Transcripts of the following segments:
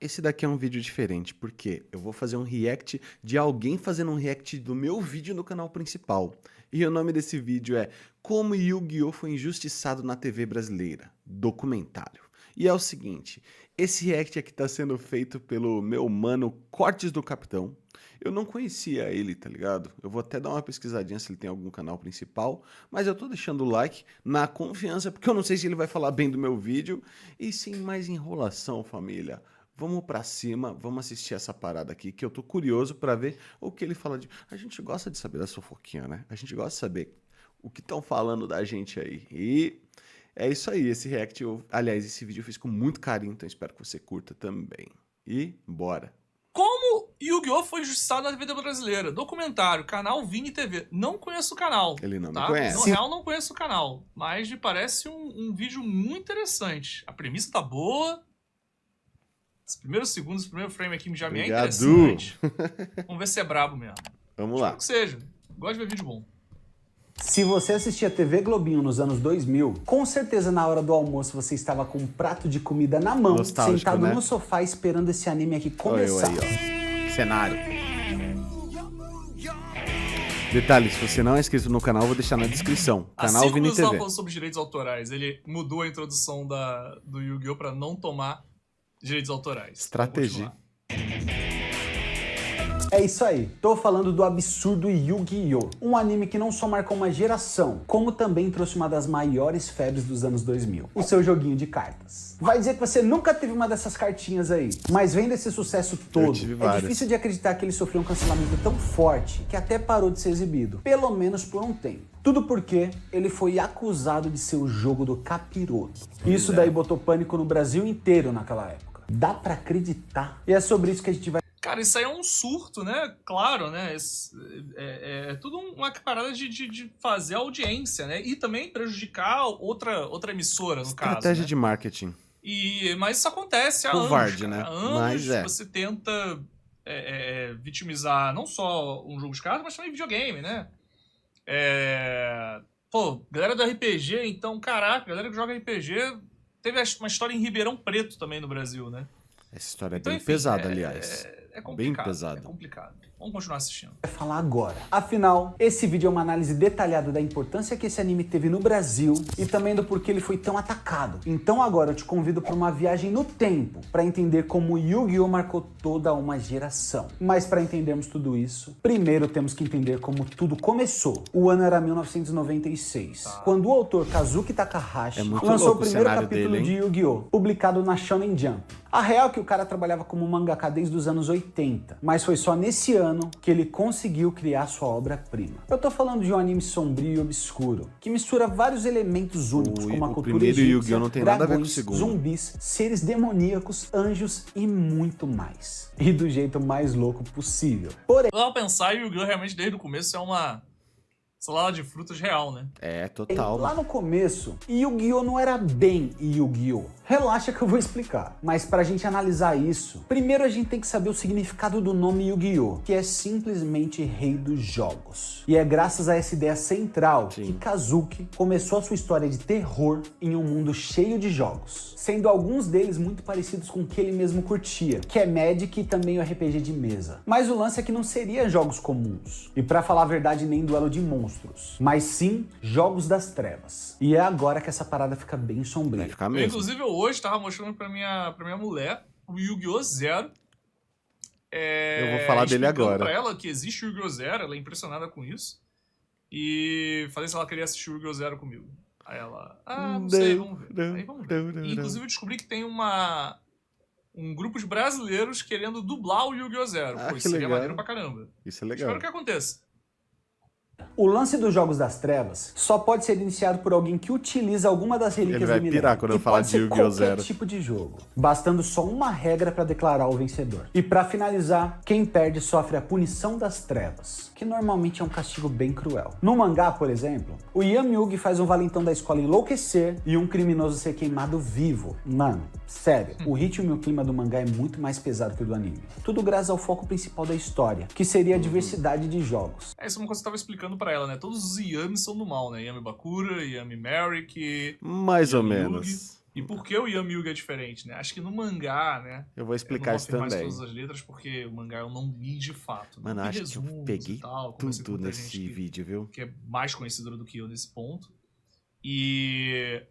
Esse daqui é um vídeo diferente, porque eu vou fazer um react de alguém fazendo um react do meu vídeo no canal principal. E o nome desse vídeo é Como Yu-Gi-Oh! Foi Injustiçado na TV Brasileira, documentário. E é o seguinte, esse react aqui tá sendo feito pelo meu mano Cortes do Capitão. Eu não conhecia ele, tá ligado? Eu vou até dar uma pesquisadinha se ele tem algum canal principal, mas eu tô deixando o like na confiança, porque eu não sei se ele vai falar bem do meu vídeo. E sem mais enrolação, família, vamos pra cima, vamos assistir essa parada aqui, que eu tô curioso pra ver o que ele fala de... A gente gosta de saber da fofoquinha, né? A gente gosta de saber o que estão falando da gente aí. E é isso aí, esse react, aliás, esse vídeo eu fiz com muito carinho, então espero que você curta também. E bora! Como Yu-Gi-Oh! Foi injustiçado na TV brasileira? Documentário, canal Vini TV. Não conheço o canal. Ele não me tá? conhece. No real, não conheço o canal. Mas me parece um vídeo muito interessante. A premissa tá boa. Os primeiros segundos, o primeiro frame aqui já me é interessante. Vamos ver se é brabo mesmo. Vamos lá. Espero que seja. Gosto de ver vídeo bom. Se você assistia TV Globinho nos anos 2000, com certeza na hora do almoço você estava com um prato de comida na mão, Nostálgico, sentado né? no sofá esperando esse anime aqui começar. Olha eu aí, ó. Cenário. Detalhe, se você não é inscrito no canal, eu vou deixar na descrição. Canal Assim como Vini eu estava TV. falando sobre direitos autorais, ele mudou a introdução do Yu-Gi-Oh! Pra não tomar direitos autorais. Estratégia. É isso aí, tô falando do absurdo Yu-Gi-Oh! Um anime que não só marcou uma geração, como também trouxe uma das maiores febres dos anos 2000, o seu joguinho de cartas. Vai dizer que você nunca teve uma dessas cartinhas aí, mas vendo esse sucesso todo, é difícil de acreditar que ele sofreu um cancelamento tão forte que até parou de ser exibido, pelo menos por um tempo. Tudo porque ele foi acusado de ser o jogo do capiroto. Isso daí botou pânico no Brasil inteiro naquela época. Dá pra acreditar? E é sobre isso que a gente vai... Cara, isso aí é um surto, né? Claro, né? É tudo uma parada de fazer audiência, né? E também prejudicar outra emissora, no caso. Estratégia né? de marketing. Mas isso acontece há Covarde, anos, né? Há anos Mas você tenta vitimizar não só um jogo de cartas, mas também videogame, né? Pô, galera do RPG, então, caraca, galera que joga RPG... Teve uma história em Ribeirão Preto também no Brasil, né? Essa história é Então, bem enfim, pesada, aliás. É complicado. Bem pesada. É complicado. Vamos continuar assistindo. Vai falar agora. Afinal, esse vídeo é uma análise detalhada da importância que esse anime teve no Brasil e também do porquê ele foi tão atacado. Então agora eu te convido para uma viagem no tempo para entender como Yu-Gi-Oh! Marcou toda uma geração. Mas para entendermos tudo isso, primeiro temos que entender como tudo começou. O ano era 1996, quando o autor Kazuki Takahashi lançou o primeiro capítulo de Yu-Gi-Oh! Publicado na Shonen Jump. A real é que o cara trabalhava como mangaka desde os anos 80, mas foi só nesse ano que ele conseguiu criar sua obra-prima. Eu tô falando de um anime sombrio e obscuro, que mistura vários elementos únicos, como a cultura egípcia, não tem nada a ver com o dragões, segundo. zumbis, seres demoníacos, anjos e muito mais. E do jeito mais louco possível. Porém, Ao pensar, Yu-Gi-Oh! Realmente desde o começo é uma salada de frutas real, né? É, total. lá no começo, Yu-Gi-Oh! Não era bem Yu-Gi-Oh! Relaxa que eu vou explicar. Mas pra gente analisar isso, primeiro a gente tem que saber o significado do nome Yu-Gi-Oh! Que é simplesmente rei dos jogos. E é graças a essa ideia central que Kazuki começou a sua história de terror em um mundo cheio de jogos, sendo alguns deles muito parecidos com o que ele mesmo curtia, que é Magic e também o RPG de mesa. Mas o lance é que não seria jogos comuns, e pra falar a verdade nem duelo de monstros, mas sim jogos das trevas. E é agora que essa parada fica bem sombria. Vai ficar mesmo. Inclusive, eu hoje tava mostrando pra minha mulher o Yu-Gi-Oh! Zero. Eu vou falar dele agora. Pra ela que existe o Yu-Gi-Oh! Zero, ela é impressionada com isso. E falei se ela queria assistir o Yu-Gi-Oh! Zero comigo. Aí ela, não sei, vamos ver. Aí vamos ver. E, inclusive, eu descobri que tem um grupo de brasileiros querendo dublar o Yu-Gi-Oh! Zero. Pô, isso seria maneiro pra caramba. Isso é legal. Espero que aconteça. O lance dos Jogos das Trevas só pode ser iniciado por alguém que utiliza alguma das relíquias do milênio. Ele vai pirar quando eu falar de Yu-Gi-Oh! Zero. Qualquer tipo de jogo, bastando só uma regra para declarar o vencedor. E para finalizar, quem perde sofre a punição das trevas, que normalmente é um castigo bem cruel. No mangá, por exemplo, o Yami-Yugi faz um valentão da escola enlouquecer e um criminoso ser queimado vivo. Mano, sério, o ritmo e o clima do mangá é muito mais pesado que o do anime. Tudo graças ao foco principal da história, que seria a diversidade de jogos. Isso é uma coisa que eu tava explicando pra ela, né? Todos os Yamis são do mal, né? Yami Bakura, Yami Merrick... Mais ou Yami menos. Yugi. E por que o Yami Yugi é diferente, né? Acho que no mangá, né? Eu vou explicar isso também. Eu não vou afirmar todas as letras, porque o mangá eu não li de fato. Mano, acho que eu peguei tudo nesse vídeo, viu? Que é mais conhecedora do que eu nesse ponto. E...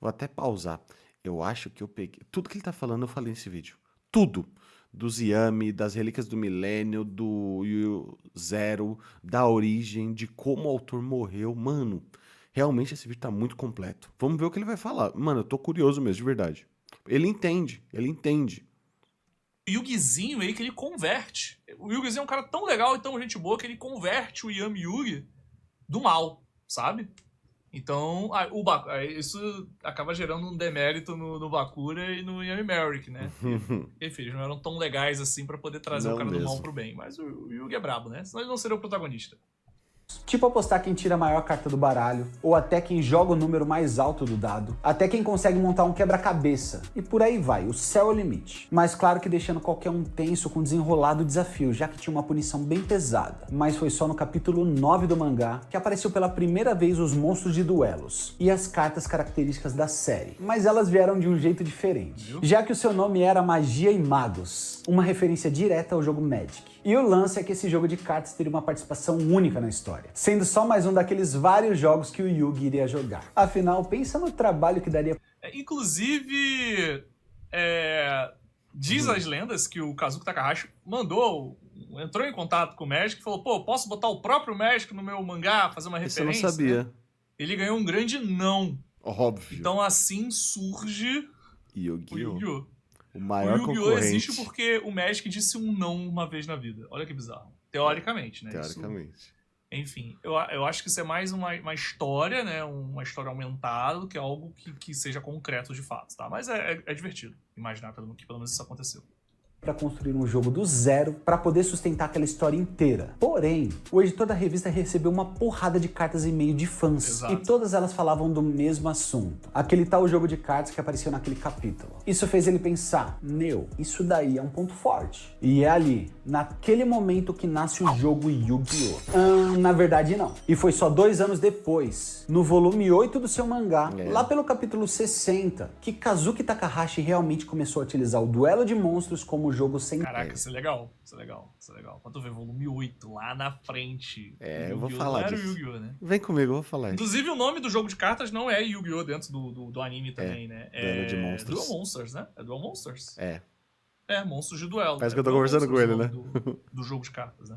Vou até pausar. Eu acho que eu peguei... Tudo que ele tá falando eu falei nesse vídeo. Tudo. Dos Yami, das Relíquias do Milênio, do Zero, da origem, de como o autor morreu. Mano, realmente esse vídeo tá muito completo. Vamos ver o que ele vai falar. Mano, eu tô curioso mesmo, de verdade. Ele entende, ele entende. O Yugizinho aí que ele converte. O Yugizinho é um cara tão legal e tão gente boa que ele converte o Yami Yugi do mal, sabe? Então, isso acaba gerando um demérito no Bakura e no Yami Merrick, né? Enfim, eles não eram tão legais assim pra poder trazer o cara do mal pro bem. Mas o Yugi é brabo, né? Senão ele não seria o protagonista. Tipo apostar quem tira a maior carta do baralho, ou até quem joga o número mais alto do dado, até quem consegue montar um quebra-cabeça, e por aí vai, o céu é o limite. Mas claro que deixando qualquer um tenso com desenrolado desafio, já que tinha uma punição bem pesada. Mas foi só no capítulo 9 do mangá que apareceu pela primeira vez os monstros de duelos, e as cartas características da série. Mas elas vieram de um jeito diferente, já que o seu nome era Magia e Magos, uma referência direta ao jogo Magic. E o lance é que esse jogo de cartas teria uma participação única na história, sendo só mais um daqueles vários jogos que o Yugi iria jogar. Afinal, pensa no trabalho que daria... Inclusive, diz as lendas que o Kazuki Takahashi entrou em contato com o Magic e falou, pô, posso botar o próprio Magic no meu mangá, fazer uma referência? Isso eu não sabia. Né? Ele ganhou um grande não. Óbvio. Então assim surge o Yu-Gi-Oh! O maior concorrente. O Yu-Gi-Oh! Existe porque o Magic disse um não uma vez na vida. Olha que bizarro. Teoricamente, né? Teoricamente. Isso, enfim, eu acho que isso é mais uma história, né? Uma história aumentada do que algo que seja concreto de fato, tá? Mas é divertido imaginar que pelo menos isso aconteceu. Para construir um jogo do zero para poder sustentar aquela história inteira. Porém, o editor da revista recebeu uma porrada de cartas e e-mail de fãs. Exato. E todas elas falavam do mesmo assunto. Aquele tal jogo de cartas que apareceu naquele capítulo. Isso fez ele pensar, isso daí é um ponto forte. E é ali, naquele momento que nasce o jogo Yu-Gi-Oh! Na verdade não. E foi só 2 anos depois, no volume 8 do seu mangá, lá pelo capítulo 60, que Kazuki Takahashi realmente começou a utilizar o duelo de monstros como jogo sem... Caraca, isso é legal, isso é legal. Quando tu vê volume 8 lá na frente, eu vou falar disso. Era o Yu-Gi-Oh, né? Vem comigo, eu vou falar isso. Inclusive o nome do jogo de cartas não é Yu-Gi-Oh dentro do anime também, né? Duelo de monstros. Duel Monsters, né? É Duel Monsters. Monstros de duelo. Parece que eu tô conversando com ele, né? Do jogo de cartas, né?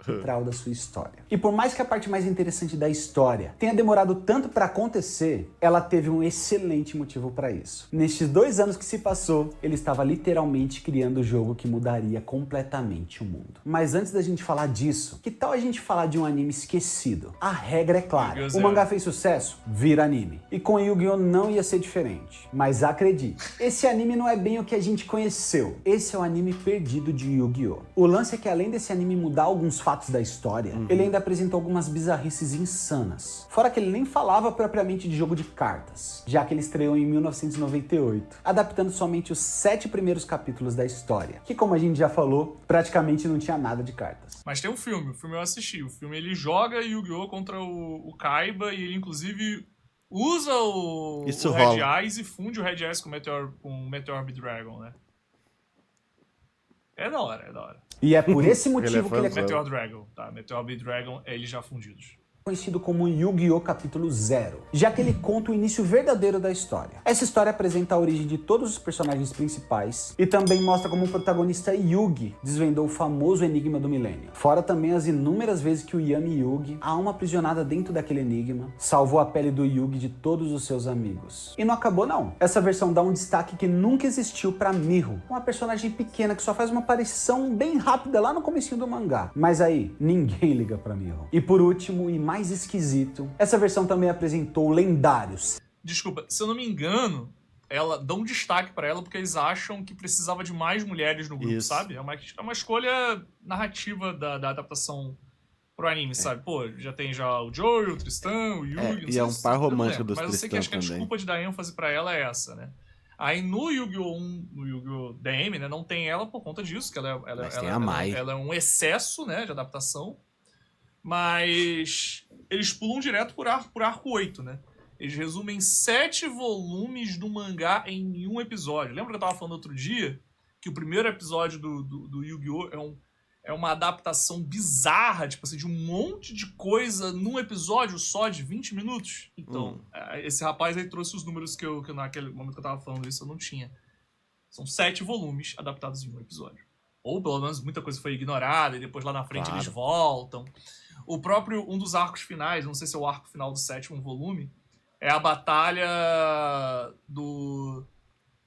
Central da sua história. E por mais que a parte mais interessante da história tenha demorado tanto para acontecer, ela teve um excelente motivo para isso. Nestes 2 anos que se passou, ele estava literalmente criando o jogo que mudaria completamente o mundo. Mas antes da gente falar disso, que tal a gente falar de um anime esquecido? A regra é clara. O mangá fez sucesso, vira anime. E com Yu-Gi-Oh! Não ia ser diferente. Mas acredite, esse anime não é bem o que a gente conheceu. Esse é o anime perdido de Yu-Gi-Oh! O lance é que além desse anime mudar alguns fatos da história, ele ainda apresentou algumas bizarrices insanas. Fora que ele nem falava propriamente de jogo de cartas, já que ele estreou em 1998, adaptando somente os 7 primeiros capítulos da história, que como a gente já falou, praticamente não tinha nada de cartas. Mas tem o filme eu assisti. O filme ele joga Yu-Gi-Oh! Contra o Kaiba e ele inclusive usa o Red Eyes e funde o Red Eyes com o Meteor B-Dragon, né? É da hora. E é por esse motivo que ele é... Meteor Dragon, tá? Meteor B-Dragon, eles já fundidos. Conhecido como Yu-Gi-Oh! Capítulo 0, já que ele conta o início verdadeiro da história. Essa história apresenta a origem de todos os personagens principais e também mostra como o protagonista Yugi desvendou o famoso enigma do milênio. Fora também as inúmeras vezes que o Yami Yugi, a alma aprisionada dentro daquele enigma, salvou a pele do Yugi de todos os seus amigos. E não acabou não. Essa versão dá um destaque que nunca existiu pra Miho, uma personagem pequena que só faz uma aparição bem rápida lá no comecinho do mangá. Mas aí, ninguém liga pra Miho. E por último, e mais esquisito, essa versão também apresentou lendários. Desculpa, se eu não me engano, dão um destaque pra ela porque eles acham que precisava de mais mulheres no grupo, sabe? É uma escolha narrativa da adaptação pro anime, sabe? Pô, já tem o Joey, o Tristan, o Yugi... e é um par romântico dos Tristan. Mas eu sei que acho que a desculpa de dar ênfase pra ela é essa, né? Aí no Yu-Gi-Oh! No Yu-Gi-Oh! DM, né, não tem ela por conta disso, que ela é um excesso, né, de adaptação. Mas eles pulam direto por arco 8, né? Eles resumem 7 volumes do mangá em um episódio. Lembra que eu tava falando outro dia que o primeiro episódio do Yu-Gi-Oh! É uma adaptação bizarra, tipo assim, de um monte de coisa num episódio só de 20 minutos? Então, esse rapaz aí trouxe os números que naquele momento que eu tava falando isso eu não tinha. São 7 volumes adaptados em um episódio. Ou pelo menos muita coisa foi ignorada e depois lá na frente eles voltam. O próprio, um dos arcos finais, não sei se é o arco final do 7º volume, é a batalha do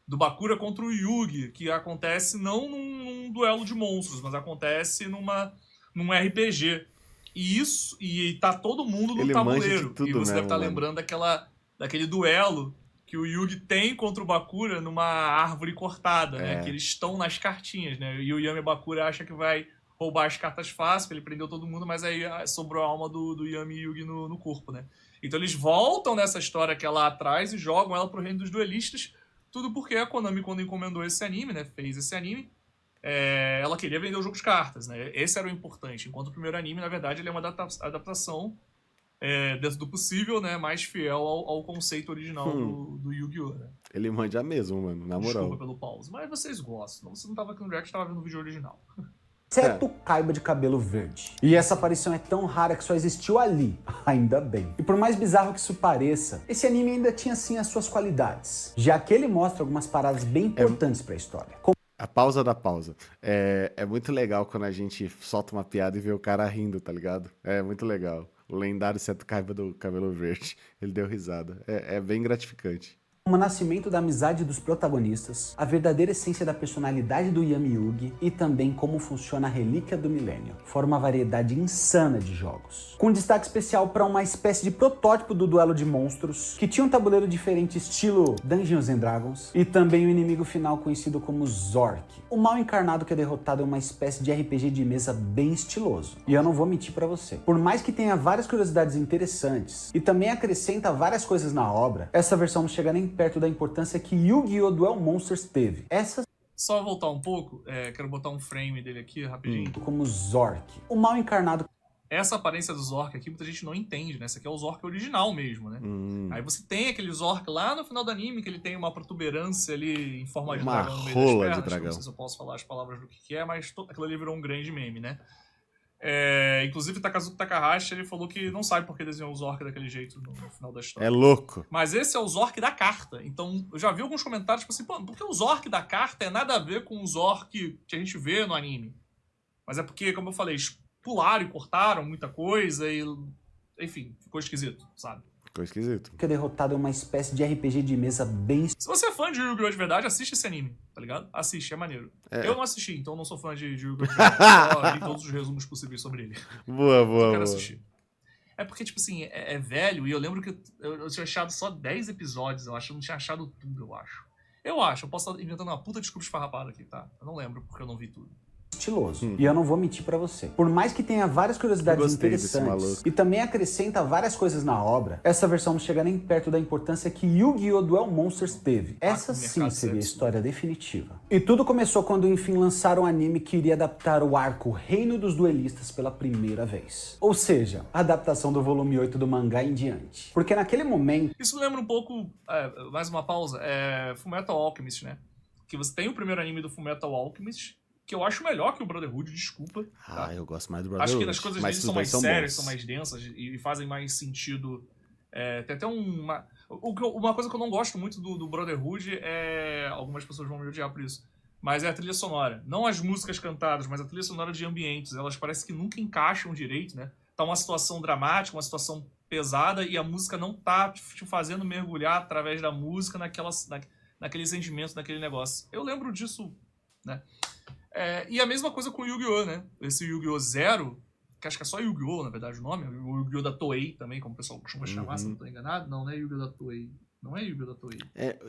Bakura contra o Yugi, que acontece não num duelo de monstros, mas acontece num RPG. E tá todo mundo no tabuleiro. Tudo e você deve estar mano. lembrando daquele duelo que o Yugi tem contra o Bakura numa árvore cortada, né? Que eles estão nas cartinhas, né? E o Yami Bakura acha que vai roubar as cartas fácil, ele prendeu todo mundo, mas aí sobrou a alma do Yami Yugi no corpo, né? Então eles voltam nessa história que é lá atrás e jogam ela pro reino dos duelistas, tudo porque a Konami, quando encomendou esse anime, né? Fez esse anime, ela queria vender o jogo de cartas, né? Esse era o importante. Enquanto o primeiro anime, na verdade, ele é uma adaptação dentro do possível, né? Mais fiel ao conceito original do Yu-Gi-Oh! Né? Ele manja mesmo, mano, na moral. Desculpa pelo pause, mas vocês gostam. Você não tava aqui no React, tava vendo o vídeo original. Exceto Kaiba de cabelo verde. E essa aparição é tão rara que só existiu ali, ainda bem. E por mais bizarro que isso pareça, esse anime ainda tinha sim as suas qualidades, já que ele mostra algumas paradas bem importantes pra história. A pausa da pausa. É muito legal quando a gente solta uma piada e vê o cara rindo, tá ligado? É muito legal. O lendário Seto Kaiba do cabelo verde. Ele deu risada. É bem gratificante. O nascimento da amizade dos protagonistas, a verdadeira essência da personalidade do Yami Yugi e também como funciona a Relíquia do Milênio. Forma uma variedade insana de jogos. Com destaque especial para uma espécie de protótipo do duelo de monstros, que tinha um tabuleiro diferente estilo Dungeons and Dragons, e também o inimigo final conhecido como Zork. O mal encarnado que é derrotado é uma espécie de RPG de mesa bem estiloso. E eu não vou mentir para você. Por mais que tenha várias curiosidades interessantes e também acrescenta várias coisas na obra, essa versão não chega nem perto da importância que Yu-Gi-Oh! Duel Monsters teve. Só voltar um pouco, quero botar um frame dele aqui rapidinho. Como Zork. O mal encarnado. Essa aparência do Zork aqui muita gente não entende, né? Esse aqui é o Zork original mesmo, né? Aí você tem aquele Zork lá no final do anime, que ele tem uma protuberância ali em forma de dragão no meio das pernas. De dragão. Não sei se eu posso falar as palavras do que é, mas aquilo ali virou um grande meme, né? Inclusive, Takazuki Takahashi, ele falou que não sabe por que desenhou o Zork daquele jeito no final da história. É louco. Mas esse é o Zork da carta. Então, eu já vi alguns comentários, tipo assim, pô, por que o Zork da carta é nada a ver com o Zork que a gente vê no anime? Mas é porque, como eu falei, pularam e cortaram muita coisa e... Enfim, ficou esquisito, sabe? Ficou esquisito. Que é derrotado é uma espécie de RPG de mesa bem... Se você é fã de Yu-Gi-Oh! De verdade, assiste esse anime, tá ligado? Assiste, é maneiro. Eu não assisti, então não sou fã de Yu-Gi-Oh! De verdade. Só li todos os resumos possíveis sobre ele. Boa. Quero assistir. É porque, tipo assim, é velho e eu lembro que eu tinha achado só 10 episódios, eu acho. Eu não tinha achado tudo, eu acho. Eu posso estar inventando uma puta desculpa esfarrapada aqui, tá? Eu não lembro porque eu não vi tudo. Estiloso. E eu não vou mentir pra você. Por mais que tenha várias curiosidades interessantes e também acrescenta várias coisas na obra, essa versão não chega nem perto da importância que Yu-Gi-Oh! Duel Monsters teve. Essa sim seria a história definitiva. E tudo começou quando enfim lançaram um anime que iria adaptar o arco Reino dos Duelistas pela primeira vez. Ou seja, a adaptação do volume 8 do mangá em diante. Porque naquele momento... Isso lembra um pouco, mais uma pausa, Fullmetal Alchemist, né? Que você tem o primeiro anime do Fullmetal Alchemist, que eu acho melhor que o Brotherhood, desculpa. Tá? Eu gosto mais do Brotherhood. Acho que as coisas deles são mais sérias, são mais densas e fazem mais sentido. Tem até uma coisa que eu não gosto muito do Brotherhood algumas pessoas vão me odiar por isso, mas é a trilha sonora. Não as músicas cantadas, mas a trilha sonora de ambientes. Elas parecem que nunca encaixam direito, né? Tá uma situação dramática, uma situação pesada e a música não tá te fazendo mergulhar através da música naquele sentimento, naquele negócio. Eu lembro disso, né? E a mesma coisa com o Yu-Gi-Oh! Né? Esse Yu-Gi-Oh! Zero, que acho que é só Yu-Gi-Oh! Na verdade o nome, o Yu-Gi-Oh! Da Toei também, como o pessoal costuma chamar, se eu não tô enganado. Não é Yu-Gi-Oh! Da Toei. Não é Yu-Gi-Oh! Da Toei.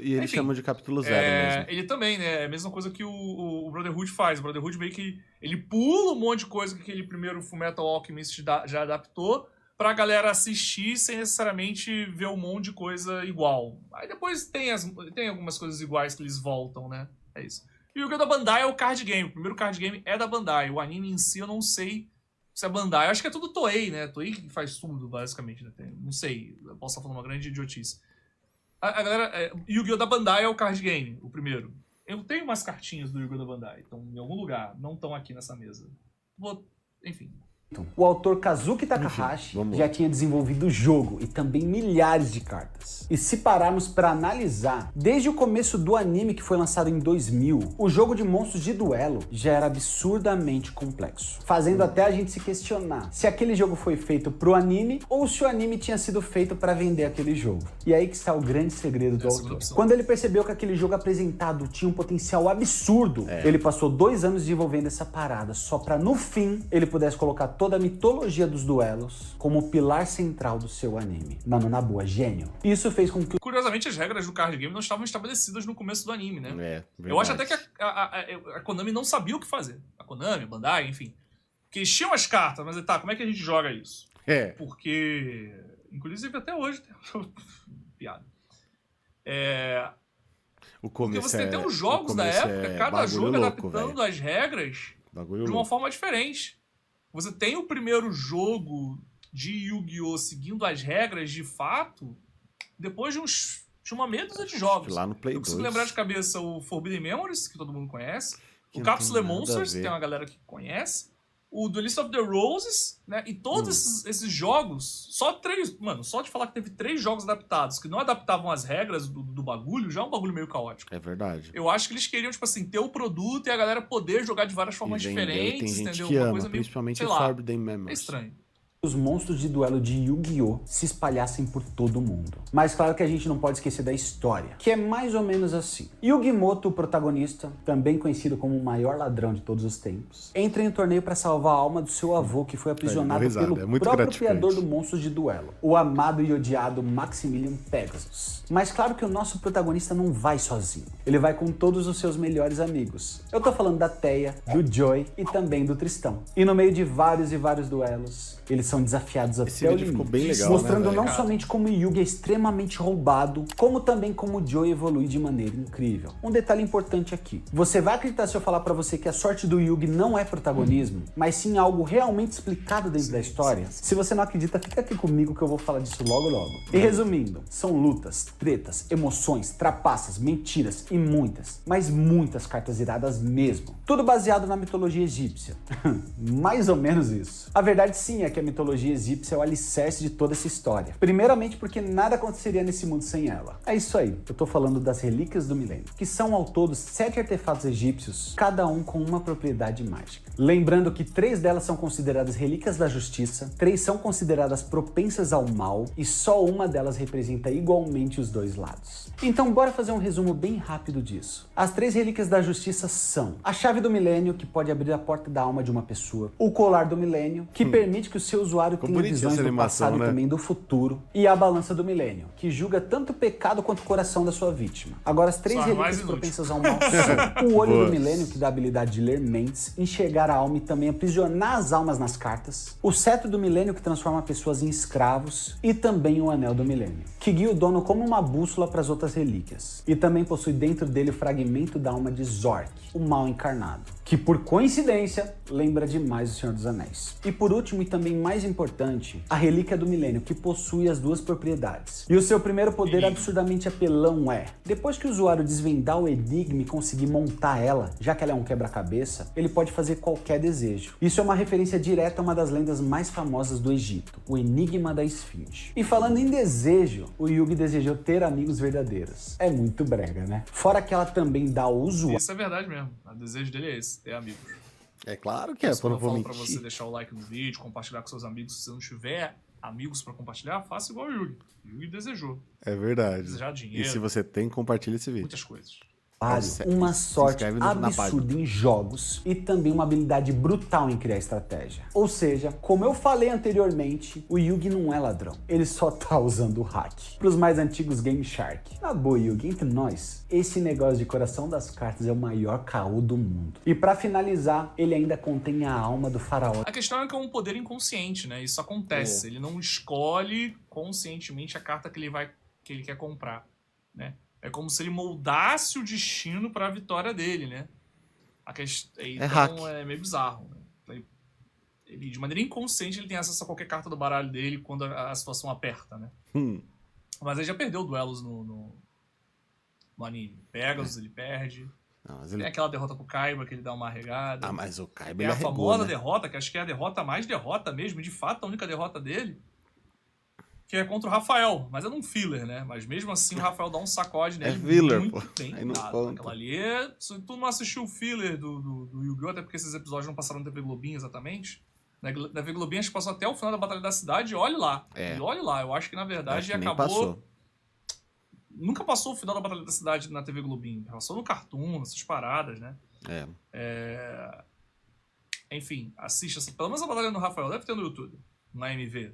E eles chamam de capítulo 0 mesmo. Ele também, né? É a mesma coisa que o Brotherhood faz. O Brotherhood meio que ele pula um monte de coisa que aquele primeiro Fullmetal Alchemist já adaptou pra galera assistir sem necessariamente ver um monte de coisa igual. Aí depois tem algumas coisas iguais que eles voltam, né? É isso. E o Yu-Gi-Oh! Da Bandai é o card game. O primeiro card game é da Bandai. O anime em si eu não sei Isso é Bandai. Eu acho que é tudo Toei, né? Toei que faz tudo, basicamente. Né? Não sei. Eu posso estar falando uma grande idiotice. A galera... Yu-Gi-Oh! Da Bandai é o card game, o primeiro. Eu tenho umas cartinhas do Yu-Gi-Oh! Da Bandai. Estão em algum lugar. Não estão aqui nessa mesa. Enfim. O autor Kazuki Takahashi já tinha desenvolvido o jogo e também milhares de cartas. E se pararmos para analisar, desde o começo do anime que foi lançado em 2000, o jogo de monstros de duelo já era absurdamente complexo, fazendo até a gente se questionar se aquele jogo foi feito pro anime ou se o anime tinha sido feito para vender aquele jogo. E aí que está o grande segredo do autor. Quando ele percebeu que aquele jogo apresentado tinha um potencial absurdo, ele passou 2 anos desenvolvendo essa parada só para no fim ele pudesse colocar toda a mitologia dos duelos como pilar central do seu anime. Mano, na boa, gênio. Isso fez com que... Curiosamente, as regras do card game não estavam estabelecidas no começo do anime, né? Verdade. Eu acho até que a Konami não sabia o que fazer. A Konami, a Bandai, enfim. Porque eles tinham as cartas, mas tá, como é que a gente joga isso? Porque... Inclusive, até hoje... Piada. Porque você tem os jogos da época, cada jogo adaptando as regras de uma forma diferente. Você tem o primeiro jogo de Yu-Gi-Oh! Seguindo as regras de fato, depois de uma meia dúzia de jogos. Lá no Play 2. Eu consigo lembrar de cabeça o Forbidden Memories, que todo mundo conhece, o Capsule Monsters, que tem uma galera que conhece, o Duelist of the Roses, né? E todos esses jogos, só de falar que teve 3 jogos adaptados, que não adaptavam as regras do bagulho, já é um bagulho meio caótico. É verdade. Eu acho que eles queriam, tipo assim, ter o produto e a galera poder jogar de várias formas diferentes, tem gente entendeu? que Uma ama, coisa meio, principalmente sei o lá, Forbidden Memories. é estranho. Os monstros de duelo de Yu-Gi-Oh! Se espalhassem por todo mundo. Mas claro que a gente não pode esquecer da história, que é mais ou menos assim. Yugimoto, o protagonista, também conhecido como o maior ladrão de todos os tempos, entra em um torneio para salvar a alma do seu avô, que foi aprisionado pelo próprio criador do monstro de duelo, o amado e odiado Maximilian Pegasus. Mas claro que o nosso protagonista não vai sozinho. Ele vai com todos os seus melhores amigos. Eu tô falando da Teia, do Joy e também do Tristão. E no meio de vários e vários duelos, eles são desafiados até o limite, ficou bem legal, mostrando né, não somente como o Yugi é extremamente roubado, como também como o Joy evolui de maneira incrível. Um detalhe importante aqui, você vai acreditar se eu falar pra você que a sorte do Yugi não é protagonismo, mas sim algo realmente explicado dentro da história? Se você não acredita, fica aqui comigo que eu vou falar disso logo logo. E resumindo, são lutas, tretas, emoções, trapaças, mentiras e muitas, mas muitas cartas iradas mesmo. Tudo baseado na mitologia egípcia. Mais ou menos isso. A verdade sim é que a mitologia egípcia é o alicerce de toda essa história. Primeiramente porque nada aconteceria nesse mundo sem ela. É isso aí, eu tô falando das relíquias do milênio, que são ao todo 7 artefatos egípcios, cada um com uma propriedade mágica. Lembrando que 3 delas são consideradas relíquias da justiça, 3 são consideradas propensas ao mal e só uma delas representa igualmente os dois lados. Então bora fazer um resumo bem rápido disso. As 3 relíquias da justiça são a chave do milênio, que pode abrir a porta da alma de uma pessoa, o colar do milênio, que permite que o seu usuário tenha visões do passado e também do futuro, e a balança do milênio, que julga tanto o pecado quanto o coração da sua vítima. Agora as 3 relíquias propensas ao mal são o olho do milênio, que dá a habilidade de ler mentes, enxergar a alma e também aprisionar as almas nas cartas, o cetro do milênio, que transforma pessoas em escravos, e também o anel do milênio, que guia o dono como uma bússola para as outras relíquias, e também possui dentro dele o fragmento da alma de Zork, o mal encarnado, que por coincidência lembra demais o Senhor dos Anéis. E por último e também mais importante, a relíquia do milênio, que possui as 2 propriedades. E o seu primeiro poder absurdamente apelão é, depois que o usuário desvendar o enigma e conseguir montar ela, já que ela é um quebra-cabeça, ele pode fazer qualquer desejo. Isso é uma referência direta a uma das lendas mais famosas do Egito, o Enigma da Esfinge. E falando em desejo, o Yugi desejou ter amigos verdadeiros. É muito brega, né? Fora que ela também dá ao usuário... Isso é verdade mesmo. O desejo dele é esse, ter amigos. É claro que é, eu não vou falo mentir. pra você deixar o like no vídeo, compartilhar com seus amigos. Se você não tiver amigos pra compartilhar, faça igual o Yugi. O Yugi desejou. É verdade. Desejar dinheiro. E se você tem, compartilha esse vídeo. Muitas coisas. Uma sorte absurda em jogos e também uma habilidade brutal em criar estratégia. Ou seja, como eu falei anteriormente, o Yugi não é ladrão, ele só tá usando o hack. Para os mais antigos Game Shark. Na boa, Yugi, entre nós, esse negócio de coração das cartas é o maior caô do mundo. E para finalizar, ele ainda contém a alma do faraó. A questão é que é um poder inconsciente, né? Isso acontece. Ele não escolhe conscientemente a carta que ele quer comprar, né? É como se ele moldasse o destino para a vitória dele, né? Então hack. É meio bizarro. Né? ele, de maneira inconsciente, ele tem acesso a qualquer carta do baralho dele quando a situação aperta, né? Mas ele já perdeu duelos no anime. Pegasus, ele perde. Não, mas Tem ele... aquela derrota pro Kaiba, que ele dá uma arregada. Ah, mas o Kaiba Tem ele a arregou, famosa né? derrota, que acho que é a derrota mais derrota mesmo, de fato, a única derrota dele, que é contra o Rafael. Mas é num filler, né? Mas mesmo assim o Rafael dá um sacode nele filler, muito pô. bem Aí não dado. conta. Aquela ali é... Se tu não assistiu o filler do Yu-Gi-Oh!, até porque esses episódios não passaram na TV Globinho exatamente. Na TV Globinho acho que passou até o final da Batalha da Cidade, e olhe lá. É. E olhe lá, eu acho que na verdade Acho que nem acabou... passou. Nunca passou o final da Batalha da Cidade na TV Globinho. Passou no Cartoon, nessas paradas, né? Enfim, assista. Pelo menos a Batalha do Rafael deve ter no YouTube. No AMV,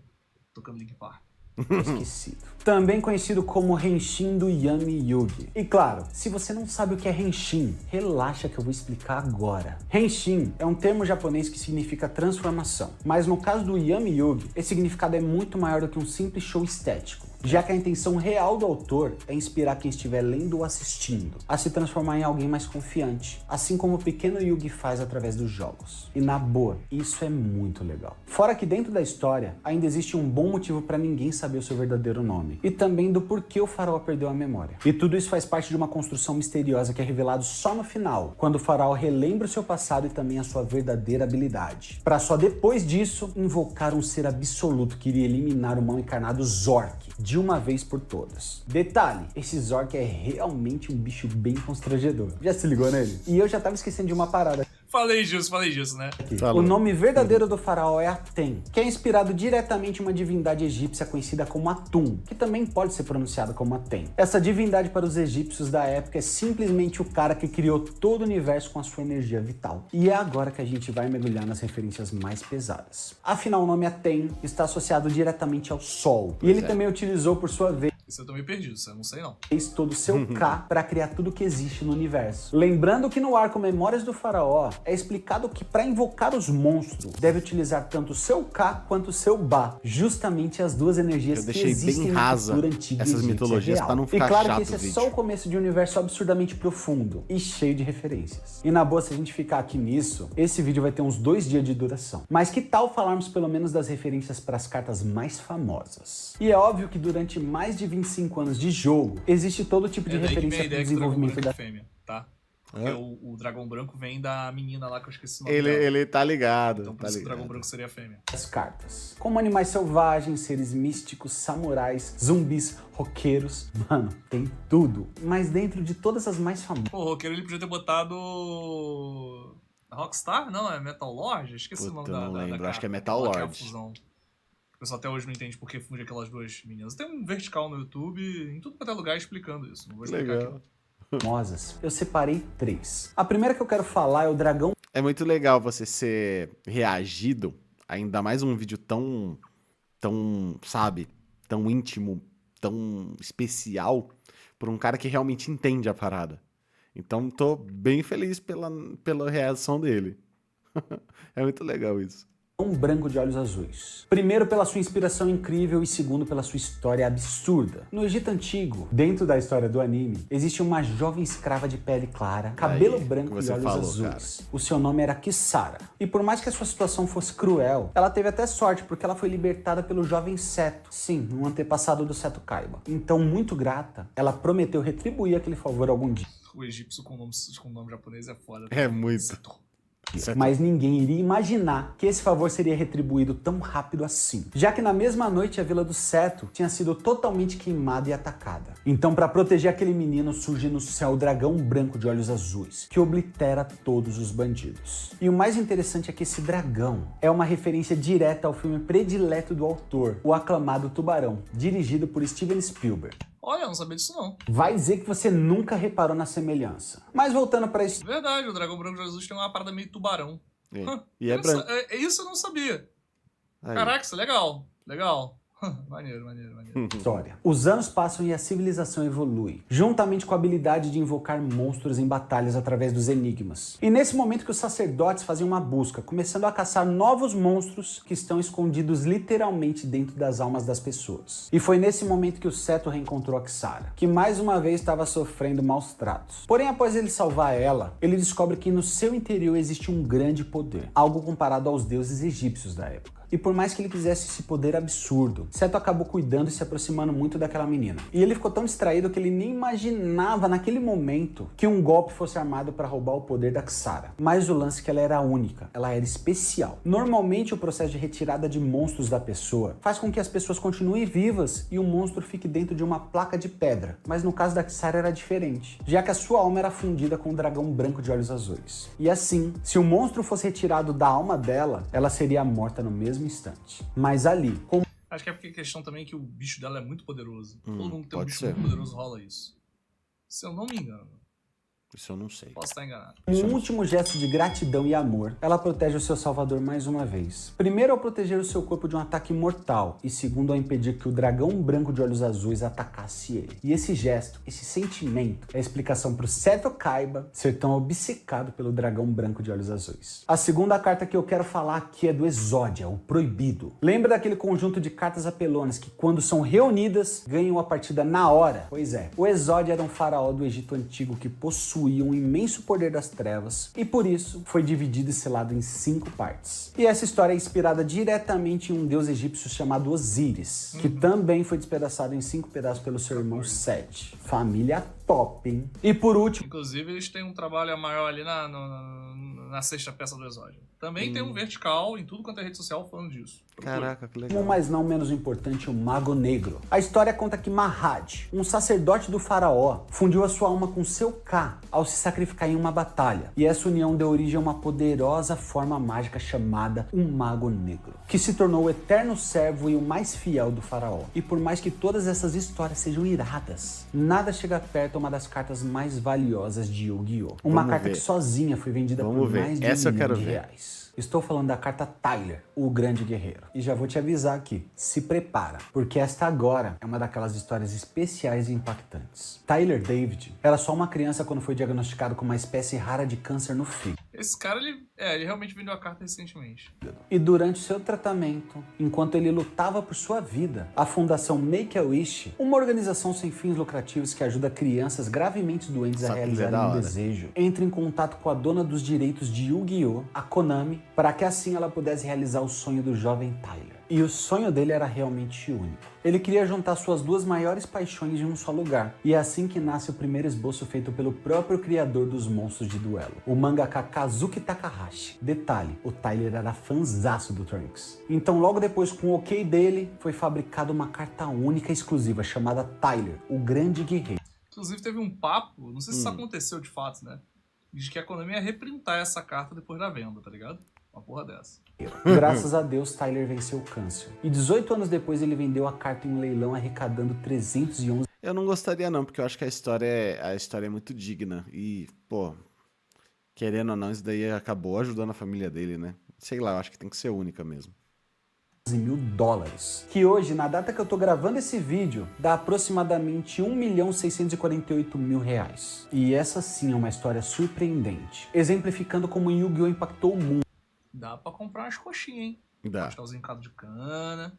tocando Link Park. Esquecido. Também conhecido como Henshin do Yami Yugi. E claro, se você não sabe o que é Henshin, relaxa que eu vou explicar agora. Henshin é um termo japonês que significa transformação, mas no caso do Yami Yugi, esse significado é muito maior do que um simples show estético, já que a intenção real do autor é inspirar quem estiver lendo ou assistindo a se transformar em alguém mais confiante, assim como o pequeno Yugi faz através dos jogos. E na boa, isso é muito legal. Fora que dentro da história, ainda existe um bom motivo para ninguém saber o seu verdadeiro nome, e também do porquê o faraó perdeu a memória. E tudo isso faz parte de uma construção misteriosa que é revelado só no final, quando o faraó relembra o seu passado e também a sua verdadeira habilidade, para só depois disso invocar um ser absoluto que iria eliminar o mal encarnado Zork de uma vez por todas. Detalhe, esse Zork é realmente um bicho bem constrangedor. Já se ligou nele? E eu já tava esquecendo de uma parada. Falei disso, né? O nome verdadeiro do faraó é Aten, que é inspirado diretamente em uma divindade egípcia conhecida como Atum, que também pode ser pronunciado como Aten. Essa divindade para os egípcios da época é simplesmente o cara que criou todo o universo com a sua energia vital. E é agora que a gente vai mergulhar nas referências mais pesadas. Afinal, o nome Aten está associado diretamente ao Sol, e ele também utilizou por sua vez Isso eu tô meio perdido, isso eu não sei não. todo o seu K para criar tudo que existe no universo. Lembrando que no arco Memórias do Faraó é explicado que para invocar os monstros deve utilizar tanto o seu K quanto o seu Ba, justamente as duas energias Eu que deixei existem bem na rasa cultura antiga essas egípcia mitologias real. pra não ficar e claro chato que esse o é vídeo. só o começo de um universo absurdamente profundo e cheio de referências. E na boa, se a gente ficar aqui nisso, esse vídeo vai ter uns 2 dias de duração. Mas que tal falarmos pelo menos das referências para as cartas mais famosas? E é óbvio que durante mais de 25 anos de jogo, existe todo tipo de É daí que vem a referência para o ideia que o dragão desenvolvimento branco é da fêmea, tá? Porque o dragão branco vem da menina lá que eu esqueci o nome Ele, dela. ele tá ligado, Então por tá isso que o dragão ligado. branco seria a fêmea. das cartas. Como animais selvagens, seres místicos, samurais, zumbis, roqueiros, mano, tem tudo. Mas dentro de todas as mais famosas, Pô, o roqueiro ele podia ter botado... Rockstar? Não, é Metal Lord? Esqueci o Puta, nome eu da não da lembro, carta. acho que é Metal Aquela que Lord. a fusão. O pessoal até hoje não entende por que funde aquelas duas meninas. Tem um vertical no YouTube, em tudo quanto é lugar, explicando isso. Não vou explicar Legal. aqui. eu separei 3. A primeira que eu quero falar é o dragão É muito legal você ser reagido, ainda mais um vídeo tão, sabe, tão íntimo, tão especial, por um cara que realmente entende a parada. Então tô bem feliz pela reação dele. É muito legal isso. branco de olhos azuis. Primeiro pela sua inspiração incrível e segundo pela sua história absurda. No Egito Antigo, dentro da história do anime, existe uma jovem escrava de pele clara, cabelo Aí, branco que e você olhos falou, azuis. O seu nome era Kisara. E por mais que a sua situação fosse cruel, ela teve até sorte porque ela foi libertada pelo jovem Seto. Sim, um antepassado do Seto Kaiba. Então, muito grata, ela prometeu retribuir aquele favor algum dia. O egípcio com nome japonês é foda. É muito. Mas ninguém iria imaginar que esse favor seria retribuído tão rápido assim, já que na mesma noite a Vila do Seto tinha sido totalmente queimada e atacada. Então, para proteger aquele menino, surge no céu o dragão branco de olhos azuis, que oblitera todos os bandidos. E o mais interessante é que esse dragão é uma referência direta ao filme predileto do autor, o aclamado Tubarão, dirigido por Steven Spielberg. Olha, eu não sabia disso não. Vai dizer que você nunca reparou na semelhança. Mas voltando para esse Verdade, o dragão branco de Jesus tem uma parada meio tubarão. E é branco. Isso eu não sabia. Aí. Caraca, isso é legal. Legal. Maneiro. História. Os anos passam e a civilização evolui, juntamente com a habilidade de invocar monstros em batalhas através dos enigmas. E nesse momento que os sacerdotes fazem uma busca, começando a caçar novos monstros que estão escondidos literalmente dentro das almas das pessoas. E foi nesse momento que o Seto reencontrou a Kisara, que mais uma vez estava sofrendo maus tratos. Porém, após ele salvar ela, ele descobre que no seu interior existe um grande poder, algo comparado aos deuses egípcios da época. E por mais que ele quisesse esse poder absurdo, Seto acabou cuidando e se aproximando muito daquela menina. E ele ficou tão distraído que ele nem imaginava naquele momento que um golpe fosse armado para roubar o poder da Kisara. Mas o lance é que ela era única, ela era especial. Normalmente o processo de retirada de monstros da pessoa faz com que as pessoas continuem vivas e o monstro fique dentro de uma placa de pedra. Mas no caso da Kisara era diferente, já que a sua alma era fundida com um dragão branco de olhos azuis. E assim, se o monstro fosse retirado da alma dela, ela seria morta no mesmo instante. Mas ali, como Acho que é porque a questão também é que o bicho dela é muito poderoso. Todo mundo que tem um pode bicho ser. muito poderoso rola isso. Se eu não me engano. Isso eu não sei. Posso estar enganado. um último gesto de gratidão e amor, ela protege o seu salvador mais uma vez. Primeiro ao proteger o seu corpo de um ataque mortal e segundo ao impedir que o dragão branco de olhos azuis atacasse ele. E esse gesto, esse sentimento, é a explicação para o Seto Kaiba ser tão obcecado pelo dragão branco de olhos azuis. A segunda carta que eu quero falar aqui é do Exódia, o Proibido. Lembra daquele conjunto de cartas apelonas que quando são reunidas, ganham a partida na hora? Pois é, o Exódia era um faraó do Egito Antigo que possuía um imenso poder das trevas e por isso foi dividido e selado em 5 partes. E essa história é inspirada diretamente em um deus egípcio chamado Osíris, que também foi despedaçado em 5 pedaços pelo seu irmão Sete. Família top, hein? E por último, Inclusive, eles têm um trabalho maior ali na sexta peça do Exódio. Também tem um vertical em tudo quanto é rede social falando disso. Procura. Caraca, que legal. mas não menos importante, o Mago Negro. A história conta que Mahad, um sacerdote do faraó, fundiu a sua alma com seu Ka ao se sacrificar em uma batalha. E essa união deu origem a uma poderosa forma mágica chamada um Mago Negro, que se tornou o eterno servo e o mais fiel do faraó. E por mais que todas essas histórias sejam iradas, nada chega perto a uma das cartas mais valiosas de Yu-Gi-Oh! Uma Vamos carta ver. que sozinha foi vendida Vamos por ver. mais de Essa eu R$1 quero milhão. ver. Estou falando da carta Tyler, o Grande Guerreiro. E já vou te avisar aqui, se prepara, porque esta agora é uma daquelas histórias especiais e impactantes. Tyler David era só uma criança quando foi diagnosticado com uma espécie rara de câncer no fígado. Esse cara, ele realmente vendeu a carta recentemente. E durante seu tratamento, enquanto ele lutava por sua vida, a Fundação Make-A-Wish, uma organização sem fins lucrativos que ajuda crianças gravemente doentes a Só que é da realizarem um hora. desejo, entra em contato com a dona dos direitos de Yu-Gi-Oh!, a Konami, para que assim ela pudesse realizar o sonho do jovem Tyler. E o sonho dele era realmente único. Ele queria juntar suas duas maiores paixões em um só lugar. E é assim que nasce o primeiro esboço feito pelo próprio criador dos monstros de duelo, o mangaka Kazuki Takahashi. Detalhe, o Tyler era fanzaço do Trunks. Então logo depois, com o ok dele, foi fabricada uma carta única e exclusiva chamada Tyler, o Grande Guerreiro. Inclusive, teve um papo, não sei se isso aconteceu de fato, né? De que a Konami ia reprintar essa carta depois da venda, tá ligado? Uma porra dessa. Graças a Deus, Tyler venceu o câncer. E 18 anos depois ele vendeu a carta em um leilão arrecadando 311 Eu não gostaria não, porque eu acho que a história é muito digna. E, pô, querendo ou não, isso daí acabou ajudando a família dele, né? Sei lá, eu acho que tem que ser única mesmo. mil dólares. Que hoje, na data que eu tô gravando esse vídeo, dá aproximadamente R$1.648.000. E essa sim é uma história surpreendente, exemplificando como Yu-Gi-Oh! Impactou o mundo. Dá pra comprar umas coxinhas, hein? Dá. Pastelzinho caldo de cana,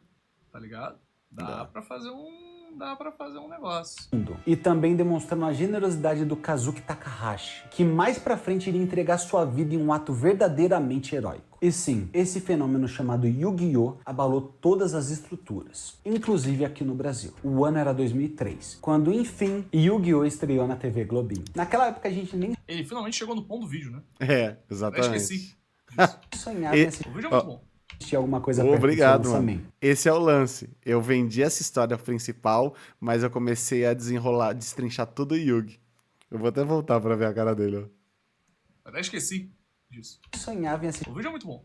tá ligado? Dá Dá. pra fazer um negócio. E também demonstrando a generosidade do Kazuki Takahashi, que mais pra frente iria entregar sua vida em um ato verdadeiramente heróico. E sim, esse fenômeno chamado Yu-Gi-Oh! Abalou todas as estruturas, inclusive aqui no Brasil. O ano era 2003, quando enfim Yu-Gi-Oh! Estreou na TV Globinho. Naquela época a gente nem Ele finalmente chegou no ponto do vídeo, né? É, Eu exatamente. esqueci. sonhava E- em O vídeo é Ó, muito bom. assistir alguma coisa perto do seu Obrigado, mano. lançamento. Esse é o lance. Eu vendi essa história principal, mas eu comecei a destrinchar tudo o Yugi. Eu vou até voltar pra ver a cara dele, ó. Eu até esqueci disso. Sonhava em assistir O vídeo é muito bom.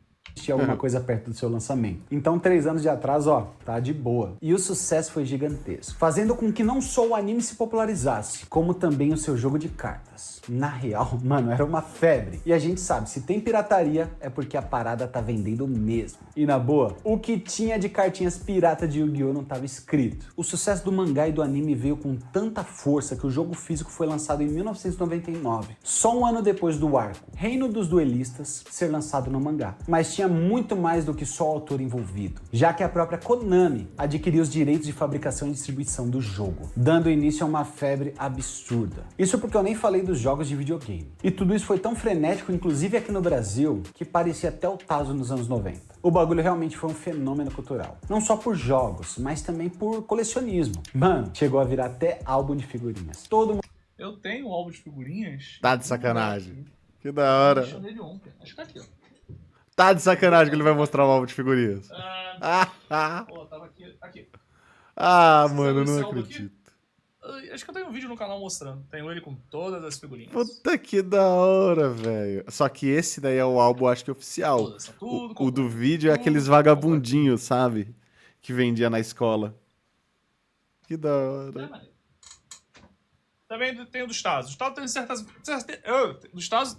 alguma coisa perto do seu lançamento. Então 3 anos de atraso, ó, tá de boa. E o sucesso foi gigantesco, fazendo com que não só o anime se popularizasse, como também o seu jogo de cartas. Na real, mano, era uma febre. E a gente sabe, se tem pirataria, é porque a parada tá vendendo mesmo. E na boa, o que tinha de cartinhas pirata de Yu-Gi-Oh! Não tava escrito. O sucesso do mangá e do anime veio com tanta força que o jogo físico foi lançado em 1999, só um ano depois do arco Reino dos Duelistas ser lançado no mangá. Mas tinha muito mais do que só o autor envolvido, já que a própria Konami adquiriu os direitos de fabricação e distribuição do jogo, dando início a uma febre absurda. Isso porque eu nem falei dos jogos de videogame. E tudo isso foi tão frenético, inclusive aqui no Brasil, que parecia até o Tazo nos anos 90. O bagulho realmente foi um fenômeno cultural. Não só por jogos, mas também por colecionismo. Mano, chegou a virar até álbum de figurinhas. Todo mundo... Eu tenho um álbum de figurinhas. Tá de sacanagem. Que da hora. Eu dele ontem. Acho que tá aqui, ó. Tá de sacanagem que ele vai mostrar o álbum de figurinhas. Pô, tava aqui. Aqui. Mano, eu não acredito. Acho que eu tenho um vídeo no canal mostrando. Tenho ele com todas as figurinhas. Puta que da hora, velho. Só que esse daí é o álbum, acho que oficial. Todas, tá tudo, O do vídeo é aqueles vagabundinhos, sabe? Que vendia na escola. Que da hora. Também tem o dos Tazos. Os Tazos tem certas...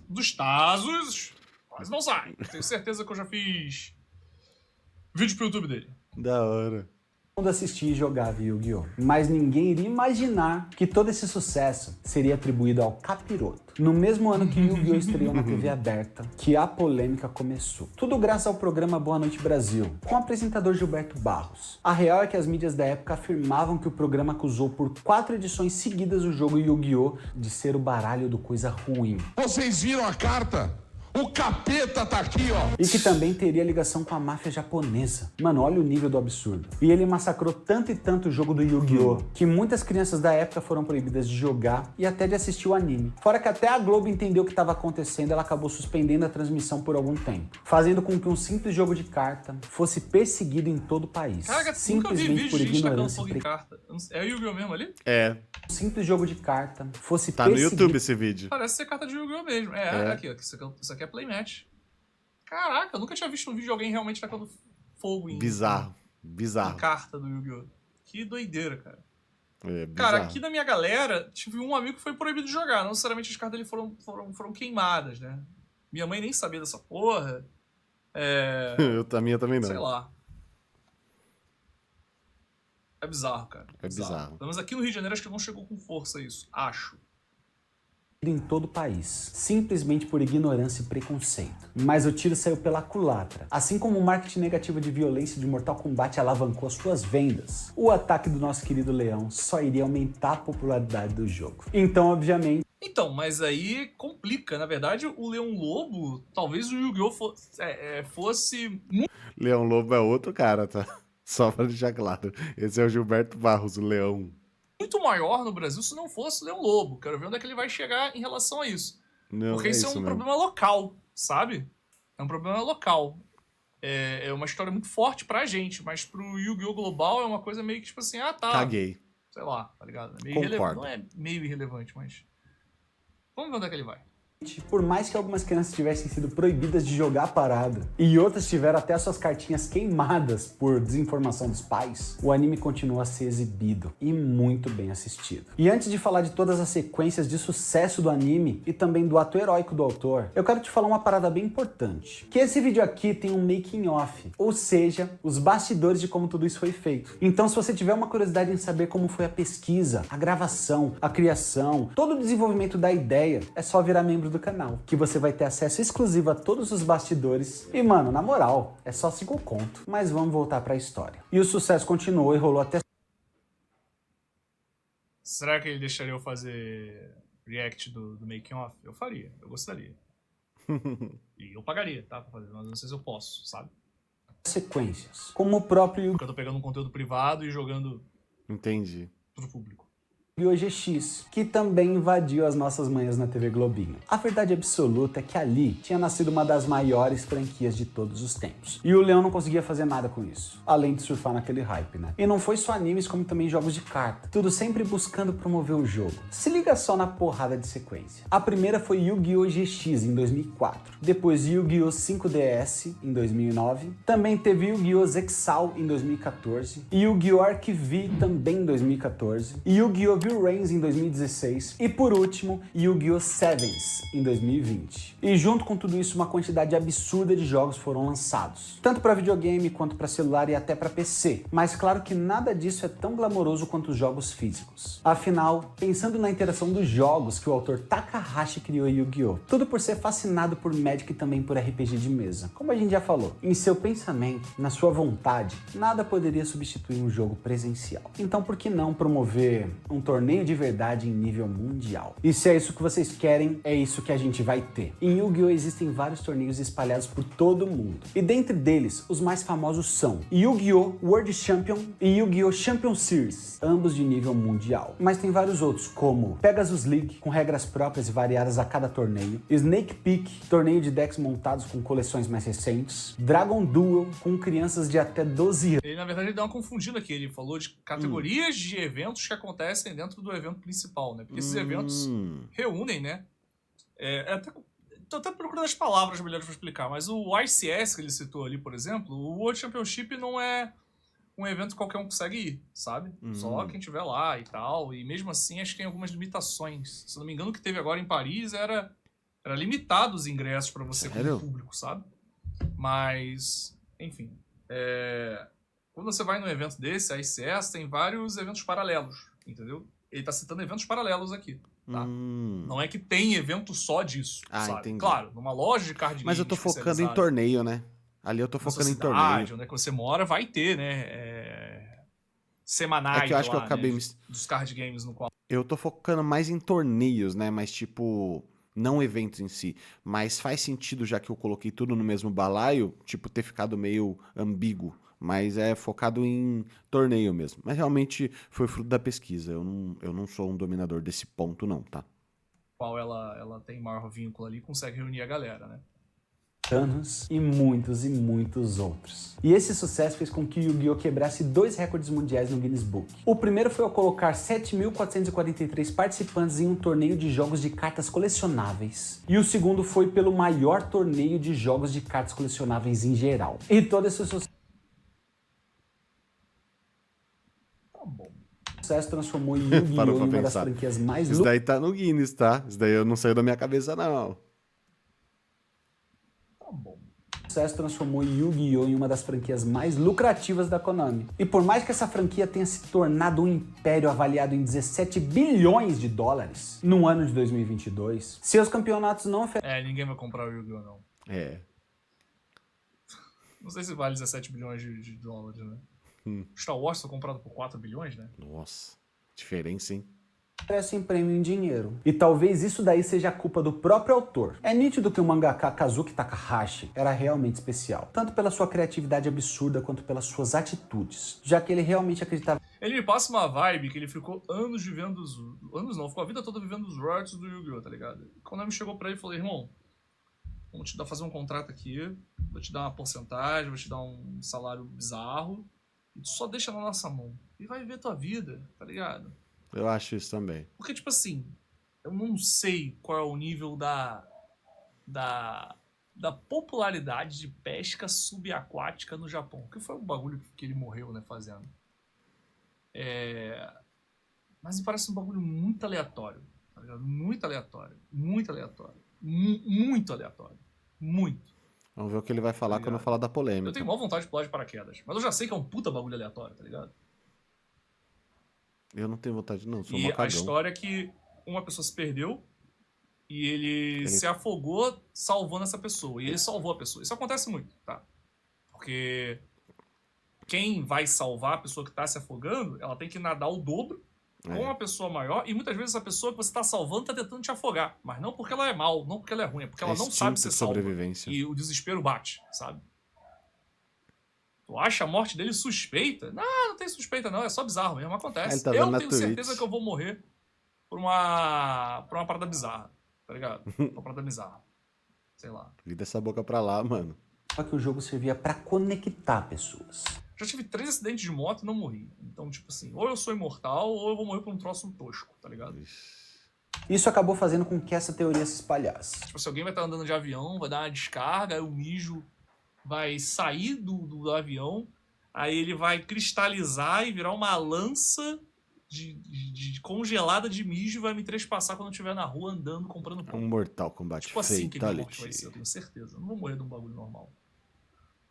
Dos Tazos... Quase não sai. Tenho certeza que eu já fiz vídeo pro YouTube dele. Da hora. assistia e jogava Yu-Gi-Oh! Mas ninguém iria imaginar que todo esse sucesso seria atribuído ao Capiroto. No mesmo ano que Yu-Gi-Oh! Estreou na TV aberta, que a polêmica começou. Tudo graças ao programa Boa Noite Brasil, com o apresentador Gilberto Barros. A real é que as mídias da época afirmavam que o programa acusou por 4 edições seguidas o jogo Yu-Gi-Oh! De ser o baralho do coisa ruim. Vocês viram a carta? O capeta tá aqui, ó. E que também teria ligação com a máfia japonesa. Mano, olha o nível do absurdo. E ele massacrou tanto e tanto o jogo do Yu-Gi-Oh! Que muitas crianças da época foram proibidas de jogar e até de assistir o anime. Fora que até a Globo entendeu o que estava acontecendo, ela acabou suspendendo a transmissão por algum tempo, fazendo com que um simples jogo de carta fosse perseguido em todo o país. Caraca, simplesmente nunca vi por vídeo de ignorância. fogo em carta. É o Yu-Gi-Oh! Mesmo ali? É, Um simples jogo de carta fosse tá no perseguido. YouTube esse vídeo. Parece ser carta de Yu-Gi-Oh! Mesmo. Aqui, ó. Isso aqui é playmatch. Caraca, eu nunca tinha visto um vídeo de alguém realmente tacando fogo em Bizarro, em bizarro. carta do Yu-Gi-Oh! Que doideira, cara. É, bizarro. Cara, aqui na minha galera, tive um amigo que foi proibido de jogar. Não necessariamente as cartas dele foram queimadas, né? Minha mãe nem sabia dessa porra. A minha também não. Sei lá. É bizarro, cara. É bizarro. Pelo menos aqui no Rio de Janeiro acho que não chegou com força isso. Acho. Em todo o país, simplesmente por ignorância e preconceito. Mas o tiro saiu pela culatra. Assim como o marketing negativo de violência de Mortal Kombat alavancou as suas vendas, o ataque do nosso querido Leão só iria aumentar a popularidade do jogo. Então, obviamente... Então, mas aí complica. Na verdade, o Leão Lobo, talvez o Yu-Gi-Oh! Fosse Leão Lobo é outro cara, tá? Só pra deixar claro. Esse é o Gilberto Barros, o Leão. muito maior no Brasil se não fosse o Leão Lobo. Quero ver onde é que ele vai chegar em relação a isso. Não, porque isso é um mesmo. problema local, sabe? É um problema local. É uma história muito forte pra gente, mas pro Yu-Gi-Oh! Global é uma coisa meio que tipo assim, ah, tá. Caguei. Sei lá, tá ligado? É meio Concordo. irrelevante. Não é meio irrelevante, mas... Vamos ver onde é que ele vai. Por mais que algumas crianças tivessem sido proibidas de jogar a parada e outras tiveram até suas cartinhas queimadas por desinformação dos pais, o anime continua a ser exibido e muito bem assistido. E antes de falar de todas as sequências de sucesso do anime e também do ato heróico do autor, eu quero te falar uma parada bem importante. Que esse vídeo aqui tem um making off, ou seja, os bastidores de como tudo isso foi feito. Então se você tiver uma curiosidade em saber como foi a pesquisa, a gravação, a criação, todo o desenvolvimento da ideia, é só virar membro do canal, que você vai ter acesso exclusivo a todos os bastidores. E mano, na moral, é só 5 conto. Mas vamos voltar pra história. E o sucesso continuou e rolou até... Será que ele deixaria eu fazer react do making off? Eu faria, eu gostaria. E eu pagaria, tá? Pra fazer, mas não sei se eu posso, sabe? sequências, como o próprio Porque eu tô pegando um conteúdo privado e jogando Entendi. pro público. Yu-Gi-Oh! GX, que também invadiu as nossas manhãs na TV Globinho. A verdade absoluta é que ali tinha nascido uma das maiores franquias de todos os tempos. E o Leão não conseguia fazer nada com isso, além de surfar naquele hype, né? E não foi só animes, como também jogos de carta. Tudo sempre buscando promover o jogo. Se liga só na porrada de sequência. A primeira foi Yu-Gi-Oh! GX em 2004. Depois Yu-Gi-Oh! 5DS em 2009. Também teve Yu-Gi-Oh! Zexal em 2014. E Yu-Gi-Oh! Arquivi também em 2014. E Yu-Gi-Oh! V-Rains em 2016 e por último Yu-Gi-Oh! Sevens em 2020. E junto com tudo isso uma quantidade absurda de jogos foram lançados, tanto para videogame quanto para celular e até para PC. Mas claro que nada disso é tão glamouroso quanto os jogos físicos. Afinal, pensando na interação dos jogos que o autor Takahashi criou em Yu-Gi-Oh! Tudo por ser fascinado por Magic e também por RPG de mesa. Como a gente já falou, em seu pensamento, na sua vontade, nada poderia substituir um jogo presencial. Então por que não promover um torneio de verdade em nível mundial? E se é isso que vocês querem, é isso que a gente vai ter. Em Yu-Gi-Oh! Existem vários torneios espalhados por todo o mundo. E dentre deles, os mais famosos são Yu-Gi-Oh! World Champion e Yu-Gi-Oh! Champion Series, ambos de nível mundial. Mas tem vários outros, como Pegasus League, com regras próprias e variadas a cada torneio, Snake Peak, torneio de decks montados com coleções mais recentes, Dragon Duel, com crianças de até 12 anos. Ele, na verdade, deu uma confundida aqui. Ele falou de categorias de eventos que acontecem dentro do evento principal, né? Porque esses eventos reúnem, né? Tô até procurando as palavras melhores para explicar, mas o ICS que ele citou ali, por exemplo, o World Championship não é um evento que qualquer um consegue ir, sabe? Só quem estiver lá e tal. E mesmo assim, acho que tem algumas limitações. Se não me engano, o que teve agora em Paris era limitado os ingressos para você como público, sabe? Mas, enfim. Quando você vai num evento desse, a ICS tem vários eventos paralelos, entendeu? Ele tá citando eventos paralelos aqui, tá? Não é que tem evento só disso, sabe? Entendi. Claro, numa loja de card games. Mas eu tô focando em torneio, né? Ali eu tô focando em torneio. Onde é que você mora, vai ter, né? Semanais, que eu acho lá, que eu acabei né, dos card games no qual... Eu tô focando mais em torneios, né? Mas tipo, não eventos em si. Mas faz sentido, já que eu coloquei tudo no mesmo balaio, tipo, ter ficado meio ambíguo. Mas é focado em torneio mesmo. Mas realmente foi fruto da pesquisa. Eu não sou um dominador desse ponto, não, tá? Qual ela tem maior vínculo ali e consegue reunir a galera, né? Anos e muitos outros. E esse sucesso fez com que o Yu-Gi-Oh! Quebrasse 2 recordes mundiais no Guinness Book. O primeiro foi ao colocar 7.443 participantes em um torneio de jogos de cartas colecionáveis. E o segundo foi pelo maior torneio de jogos de cartas colecionáveis em geral. E todo esse sucesso transformou Yu-Gi-Oh! Em uma das franquias mais... Isso daí tá no Guinness, tá? Isso daí eu não saiu da minha cabeça, não. O sucesso transformou Yu-Gi-Oh! Em uma das franquias mais lucrativas da Konami. E por mais que essa franquia tenha se tornado um império avaliado em 17 bilhões de dólares no ano de 2022, seus campeonatos não oferecem... ninguém vai comprar o Yu-Gi-Oh! Não. Não sei se vale 17 bilhões de dólares, né? Star Wars foi comprado por 4 bilhões, né? Nossa, diferença, hein? Oferecem prêmio em dinheiro. E talvez isso daí seja a culpa do próprio autor. É nítido que o mangaka Kazuki Takahashi era realmente especial, tanto pela sua criatividade absurda quanto pelas suas atitudes, já que ele realmente acreditava... Ele me passa uma vibe que ele ficou anos vivendo anos não, ficou a vida toda vivendo os royalties do Yu-Gi-Oh!, tá ligado? Quando ele chegou pra ele e falou, irmão, vamos fazer um contrato aqui, vou te dar uma porcentagem, vou te dar um salário bizarro, e tu só deixa na nossa mão. E vai viver tua vida, tá ligado? Eu acho isso também. Porque, tipo assim, eu não sei qual é o nível da popularidade de pesca subaquática no Japão. Que foi o bagulho que ele morreu, né, fazendo. Mas me parece um bagulho muito aleatório. Tá ligado? Muito aleatório. Muito aleatório. Muito aleatório. Muito. Vamos ver o que ele vai falar quando eu falar da polêmica. Eu tenho maior vontade de pular de paraquedas. Mas eu já sei que é um puta bagulho aleatório, tá ligado? Eu não tenho vontade, não. Sou e macagão. A história é que uma pessoa se perdeu e ele se afogou salvando essa pessoa. E ele salvou a pessoa. Isso acontece muito, tá? Porque quem vai salvar a pessoa que tá se afogando, ela tem que nadar o dobro com uma pessoa maior. E muitas vezes essa pessoa que você tá salvando tá tentando te afogar. Mas não porque ela é mal, não porque ela é ruim. É porque ela não sabe ser salva. E o desespero bate, sabe? Tu acha a morte dele suspeita? Não tem suspeita não, é só bizarro mesmo, acontece. Ele tá Eu vendo na tenho Twitch. certeza que eu vou morrer por uma parada bizarra, tá ligado? Uma parada bizarra. Sei lá. Vira essa boca pra lá, mano. Só que o jogo servia pra conectar pessoas. Já tive 3 acidentes de moto e não morri. Então, tipo assim, ou eu sou imortal ou eu vou morrer por um troço tosco, tá ligado? Isso acabou fazendo com que essa teoria se espalhasse. Tipo, se alguém vai estar andando de avião, vai dar uma descarga, aí o mijo vai sair do avião, aí ele vai cristalizar e virar uma lança de congelada de mijo e vai me trespassar quando eu estiver na rua andando, comprando pão. Um Mortal Kombat Tipo assim que minha morte Fatality. vai ser, eu tenho certeza. Eu não vou morrer de um bagulho normal.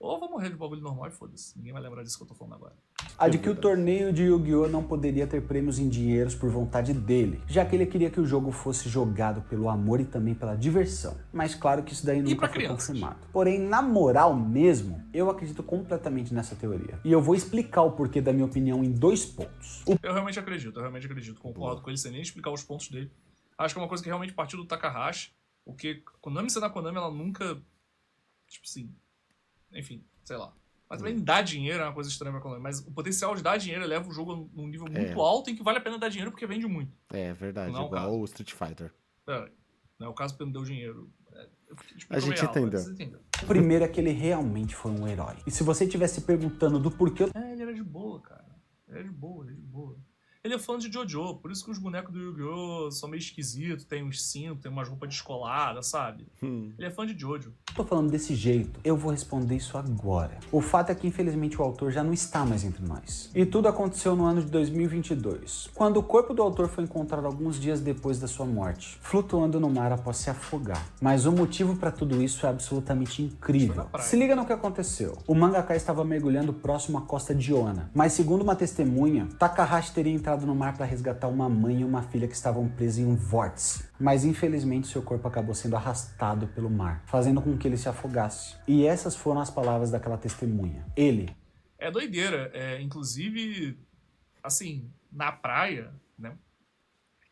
Ou eu vou morrer de um bagulho normal e foda-se. Ninguém vai lembrar disso que eu tô falando agora. A de que o torneio de Yu-Gi-Oh! Não poderia ter prêmios em dinheiros por vontade dele, já que ele queria que o jogo fosse jogado pelo amor e também pela diversão. Mas claro que isso daí nunca pra foi crianças. confirmado. Porém, na moral mesmo, eu acredito completamente nessa teoria. E eu vou explicar o porquê da minha opinião em 2 pontos. Eu realmente acredito. Concordo com ele sem nem explicar os pontos dele. Acho que é uma coisa que realmente partiu do Takahashi, porque Konami sendo a Konami, ela nunca, tipo assim, enfim, sei lá. Mas também dar dinheiro é uma coisa estranha pra Konami. Mas o potencial de dar dinheiro eleva o jogo num nível muito alto em que vale a pena dar dinheiro porque vende muito. É verdade, Não é o igual caso. o Street Fighter. Não é o caso porque não deu dinheiro. A gente entendeu. O primeiro é que ele realmente foi um herói. E se você estivesse se perguntando do porquê Ele era de boa, cara. Ele é de boa. Ele é fã de Jojo, por isso que os bonecos do Yu-Gi-Oh! São meio esquisitos, tem uns cintos, tem umas roupas descoladas, sabe? Ele é fã de Jojo. eu tô falando desse jeito, eu vou responder isso agora. O fato é que infelizmente o autor já não está mais entre nós. E tudo aconteceu no ano de 2022, quando o corpo do autor foi encontrado alguns dias depois da sua morte, flutuando no mar após se afogar. Mas o motivo para tudo isso é absolutamente incrível. Se liga no que aconteceu. O mangaka estava mergulhando próximo à costa de Onna, mas segundo uma testemunha, Takahashi teria entrado no mar para resgatar uma mãe e uma filha que estavam presas em um vórtice. Mas infelizmente seu corpo acabou sendo arrastado pelo mar, fazendo com que ele se afogasse. E essas foram as palavras daquela testemunha. Ele É doideira. Inclusive, assim, na praia, né?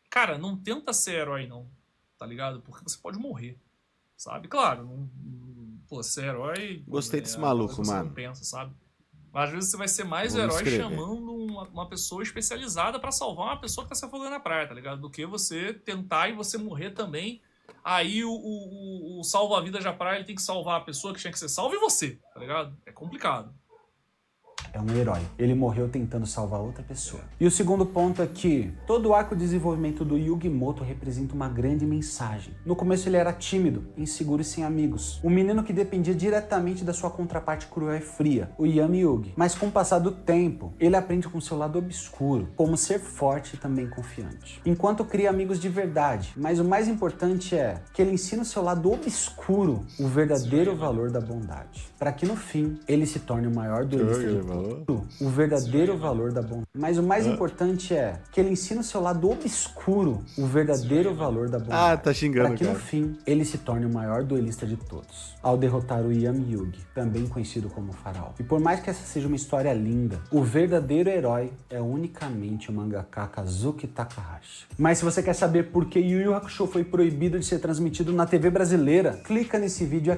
Cara, não tenta ser herói, não. Tá ligado? Porque você pode morrer. Sabe? Claro, pô, ser herói... Gostei desse uma maluco, coisa que você mano. não pensa, sabe? Mas às vezes você vai ser mais Vou herói escrever. chamando uma pessoa especializada pra salvar uma pessoa que tá se afogando na praia, tá ligado? Do que você tentar e você morrer também. Aí o salva-vidas da praia ele tem que salvar a pessoa que tinha que ser salva e você, tá ligado? É complicado. é um herói. Ele morreu tentando salvar outra pessoa. E o segundo ponto é que todo o arco de desenvolvimento do Yugi Moto representa uma grande mensagem. No começo ele era tímido, inseguro e sem amigos. Um menino que dependia diretamente da sua contraparte cruel e fria, o Yami Yugi. Mas com o passar do tempo, ele aprende com seu lado obscuro, como ser forte e também confiante. Enquanto cria amigos de verdade. Mas o mais importante é que ele ensina o seu lado obscuro, o verdadeiro valor da bondade. Para que no fim, ele se torne o maior duelista de todos. O verdadeiro valor da bondade. Mas o mais importante é que ele ensina o seu lado obscuro, o verdadeiro valor da bondade. Ah, tá xingando, Para que no cara. fim, ele se torne o maior duelista de todos, ao derrotar o Yami Yugi, também conhecido como Faraó. E por mais que essa seja uma história linda, o verdadeiro herói é unicamente o mangaka Kazuki Takahashi. Mas se você quer saber por que Yu Yu Hakusho foi proibido de ser transmitido na TV brasileira, clica nesse vídeo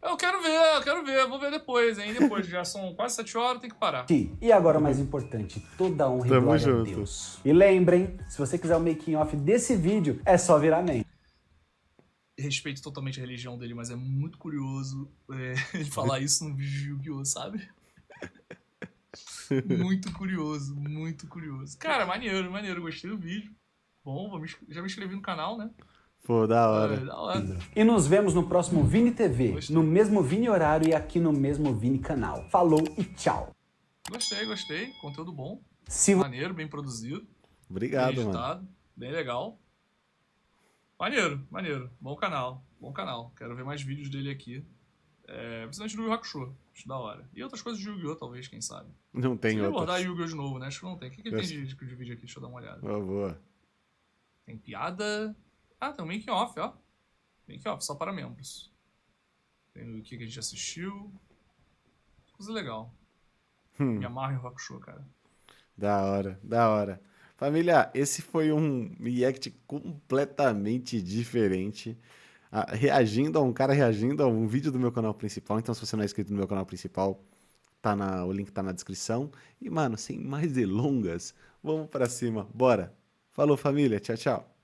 Eu quero ver, vou ver depois, hein? Depois, já são quase 7 horas, tem que parar. aqui. E agora o mais importante, toda a honra e Tamo glória a junto. Deus. E lembrem, se você quiser o making off desse vídeo, é só virar membro. Respeito totalmente a religião dele, mas é muito curioso ele falar isso num vídeo de Yu-Gi-Oh!, sabe? Muito curioso, muito curioso. Cara, maneiro, gostei do vídeo. Bom, já me inscrevi no canal, né? Pô, da hora. Da hora. E nos vemos no próximo Vini TV, Gostei. no mesmo Vini horário e aqui no mesmo Vini canal. Falou e tchau. Gostei. Conteúdo bom. Se Maneiro, bem produzido. Obrigado, bem mano. editado, bem legal. Maneiro. Bom canal. Quero ver mais vídeos dele aqui. Principalmente do Yu Yu Hakusho. Acho da hora. E outras coisas de Yu-Gi-Oh! Talvez, quem sabe. Não tem Se ele abordar outro. Yu-Gi-Oh! De novo, né? Acho que não tem. O que tem de vídeo aqui? Deixa eu dar uma olhada. Boa. Tem piada. Ah, tem um making off, ó. Making off, só para membros. Tem o que a gente assistiu. Coisa legal. Me amarra em Hakusho, cara. Da hora. Família, esse foi um react completamente diferente. Reagindo a um cara reagindo a um vídeo do meu canal principal. Então, se você não é inscrito no meu canal principal, O link tá na descrição. E, mano, sem mais delongas, vamos pra cima. Bora. Falou, família. Tchau, tchau.